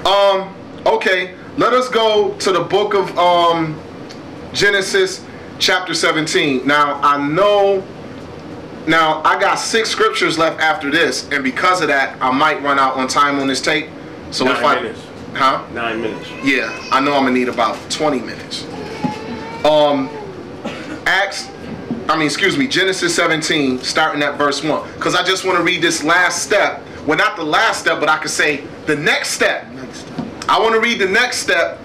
Okay, let us go to the book of Genesis chapter 17. Now, I got 6 scriptures left after this, and because of that, I might run out on time on this tape. So 9 minutes. Huh? 9 minutes. Yeah, I know I'm gonna need about 20 minutes. Genesis 17, starting at verse 1. Because I just want to read this last step. Well, not the last step, but I could say the next step. I want to read the next step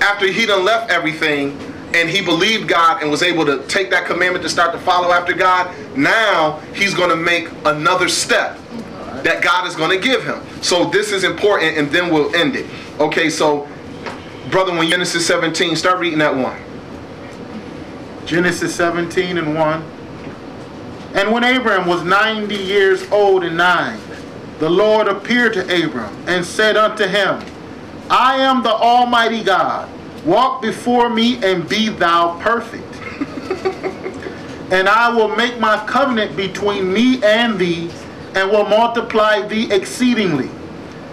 after he done left everything and he believed God and was able to take that commandment to start to follow after God. Now he's going to make another step that God is going to give him. So this is important, and then we'll end it. Okay, so brother, when Genesis 17, start reading that one. Genesis 17 and 1. And when Abram was 90 years old and 9, the Lord appeared to Abram and said unto him, I am the Almighty God. Walk before me and be thou perfect. And I will make my covenant between me and thee, and will multiply thee exceedingly.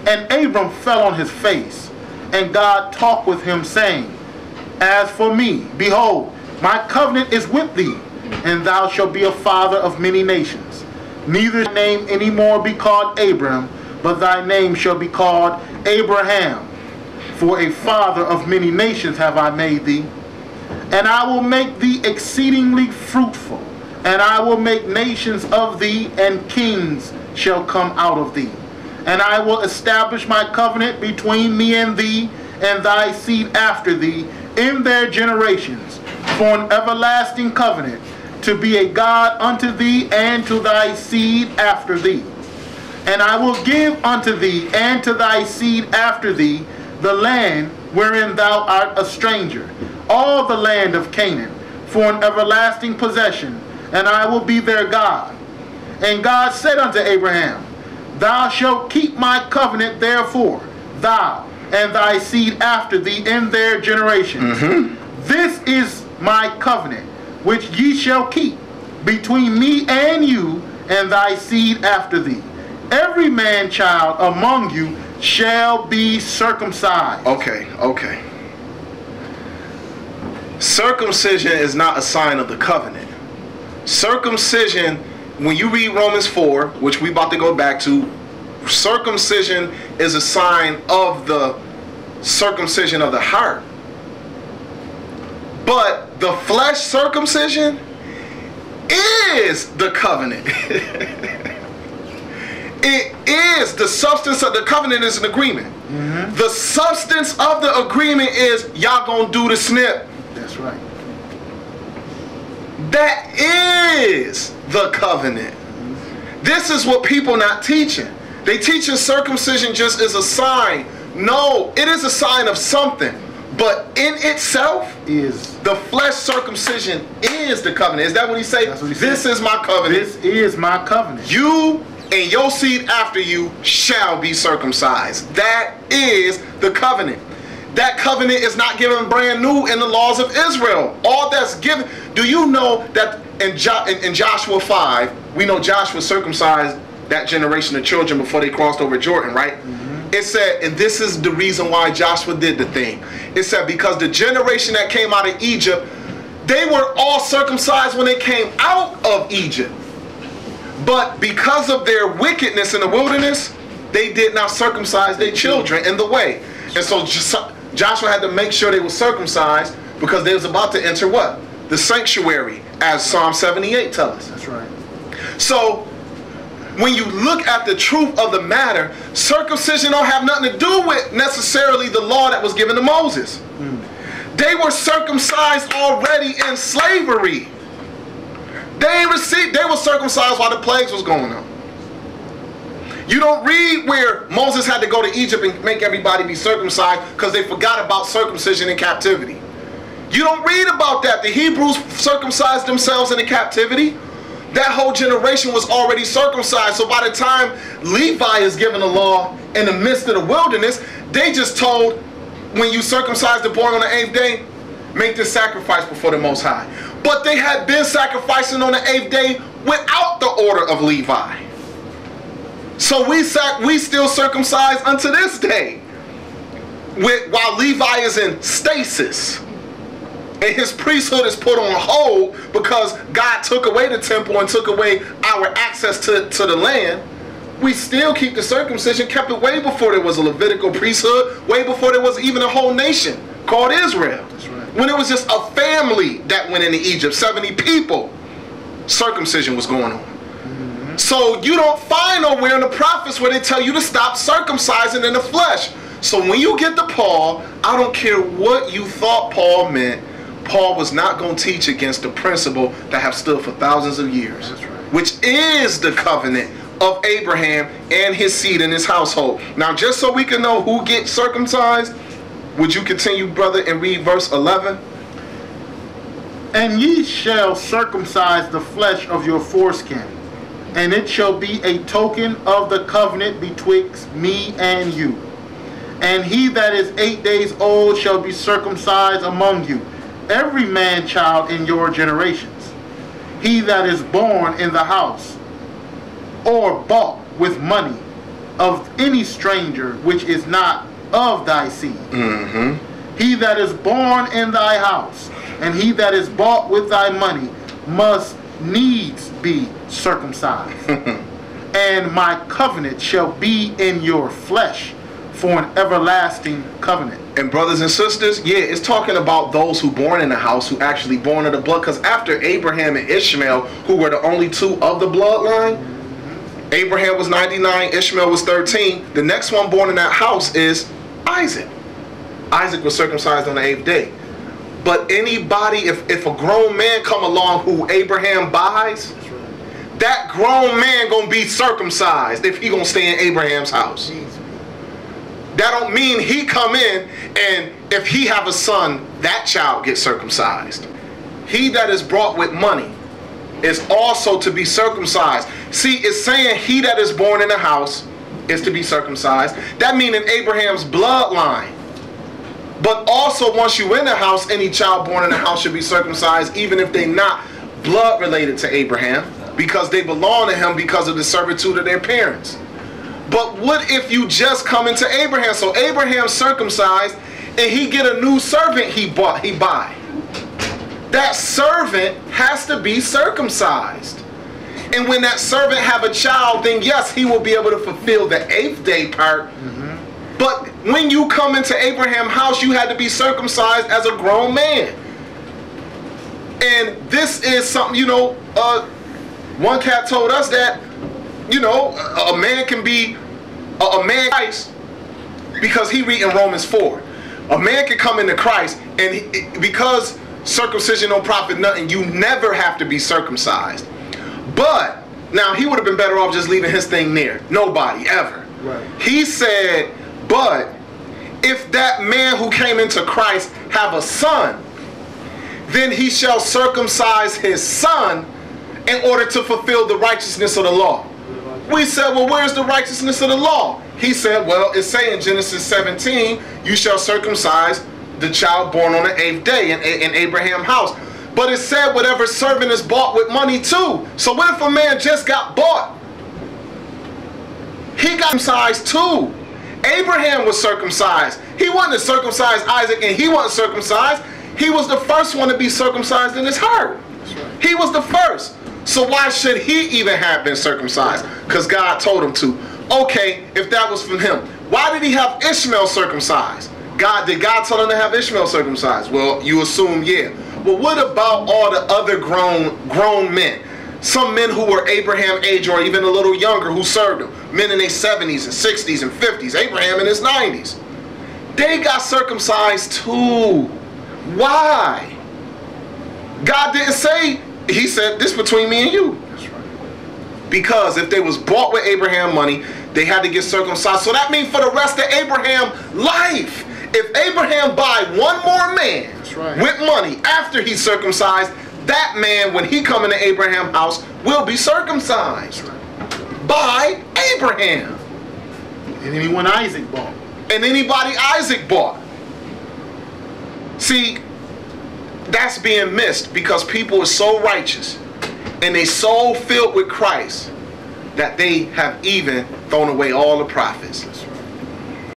And Abram fell on his face, and God talked with him, saying, As for me, behold, my covenant is with thee, and thou shalt be a father of many nations. Neither shall thy name any more be called Abram, but thy name shall be called Abraham. For a father of many nations have I made thee. And I will make thee exceedingly fruitful, and I will make nations of thee, and kings shall come out of thee. And I will establish my covenant between me and thee, and thy seed after thee, in their generations, for an everlasting covenant, to be a God unto thee and to thy seed after thee. And I will give unto thee and to thy seed after thee the land wherein thou art a stranger, all the land of Canaan, for an everlasting possession, and I will be their God. And God said unto Abraham, Thou shalt keep my covenant, therefore, thou and thy seed after thee in their generations. This is my covenant, which ye shall keep between me and you and thy seed after thee. Every man child among you shall be circumcised. Okay. Circumcision is not a sign of the covenant. Circumcision, when you read Romans 4, which we about to go back to, circumcision is a sign of the circumcision of the heart. But the flesh circumcision is the covenant. It is the substance of the covenant, is an agreement. The substance of the agreement is y'all gonna do the snip. That's right. That is the covenant. This is what people not teaching. They teaching circumcision just as a sign. No, it is a sign of something. But in itself, is the flesh circumcision is the covenant. Is that what he say? That's what he This said. is my covenant. This is my covenant. You and your seed after you shall be circumcised. That is the covenant. That covenant is not given brand new in the laws of Israel. All that's given. Do you know that in Joshua 5, we know Joshua circumcised that generation of children before they crossed over Jordan, right? It said, and this is the reason why Joshua did the thing. It said because the generation that came out of Egypt, they were all circumcised when they came out of Egypt. But because of their wickedness in the wilderness, they did not circumcise their children in the way. And so Joshua had to make sure they were circumcised because they was about to enter what? The sanctuary, as Psalm 78 tells us. That's right. So when you look at the truth of the matter, circumcision don't have nothing to do with necessarily the law that was given to Moses. They were circumcised already in slavery. They were circumcised while the plagues was going on. You don't read where Moses had to go to Egypt and make everybody be circumcised because they forgot about circumcision in captivity. You don't read about that. The Hebrews circumcised themselves in the captivity. That whole generation was already circumcised. So by the time Levi is given the law in the midst of the wilderness, they just told, when you circumcise the boy on the 8th day, make this sacrifice before the Most High. But they had been sacrificing on the 8th day without the order of Levi. So we still circumcise unto this day. while Levi is in stasis. And his priesthood is put on hold because God took away the temple and took away our access to the land. We still keep the circumcision, kept it way before there was a Levitical priesthood, way before there was even a whole nation called Israel. That's right. When it was just a family that went into Egypt, 70 people, circumcision was going on. Mm-hmm. So you don't find nowhere in the prophets where they tell you to stop circumcising in the flesh. So when you get to Paul, I don't care what you thought Paul meant, Paul was not going to teach against the principle that have stood for thousands of years, That's right. which is the covenant of Abraham and his seed and his household. Now, just so we can know who gets circumcised, would you continue, brother, and read verse 11? And ye shall circumcise the flesh of your foreskin, and it shall be a token of the covenant betwixt me and you. And he that is 8 days old shall be circumcised among you, every man child in your generations. He that is born in the house, or bought with money of any stranger which is not of thy seed. Mm-hmm. He that is born in thy house, and he that is bought with thy money, must needs be circumcised. And my covenant shall be in your flesh for an everlasting covenant. And brothers and sisters, yeah, it's talking about those who born in the house, who actually born of the blood. Because after Abraham and Ishmael, who were the only two of the bloodline, Abraham was 99, Ishmael was 13. The next one born in that house is Isaac. Isaac was circumcised on the 8th day. But anybody, if a grown man come along who Abraham buys, that grown man gonna be circumcised if he gonna stay in Abraham's house. That don't mean he come in and if he have a son, that child gets circumcised. He that is brought with money is also to be circumcised. See, it's saying he that is born in the house is to be circumcised. That means in Abraham's bloodline. But also once you in the house, any child born in the house should be circumcised, even if they not blood related to Abraham, because they belong to him because of the servitude of their parents. But what if you just come into Abraham? So Abraham circumcised and he get a new servant he buy. That servant has to be circumcised. And when that servant have a child, then yes, he will be able to fulfill the 8th day part. Mm-hmm. But when you come into Abraham's house, you had to be circumcised as a grown man. And this is something, you know, one cat told us that, you know, a man can be a man Christ because he read in Romans 4. A man can come into Christ and because circumcision don't profit nothing, you never have to be circumcised. But now he would have been better off just leaving his thing there. Nobody ever. Right. He said, but if that man who came into Christ have a son, then he shall circumcise his son in order to fulfill the righteousness of the law. We said, well, where's the righteousness of the law? He said, well, it's saying in Genesis 17, you shall circumcise the child born on the 8th day in Abraham's house. But it said whatever servant is bought with money too. So what if a man just got bought? He got circumcised too. Abraham was circumcised. He wasn't to circumcise Isaac and he wasn't circumcised. He was the first one to be circumcised in his heart. Right. He was the first. So why should he even have been circumcised? Because God told him to. Okay, if that was from him. Why did he have Ishmael circumcised? Did God tell him to have Ishmael circumcised? Well, you assume, yeah. But what about all the other grown men? Some men who were Abraham age or even a little younger who served him. Men in their 70s and 60s and 50s. Abraham in his 90s. They got circumcised too. Why? God didn't say, he said, this between me and you. That's right. Because if they was bought with Abraham money, they had to get circumcised. So that means for the rest of Abraham's life, if Abraham buy one more man with money after he's circumcised, that man, when he come into Abraham's house, will be circumcised by Abraham. And anyone Isaac bought. And anybody Isaac bought. See, that's being missed because people are so righteous and they so filled with Christ that they have even thrown away all the prophets.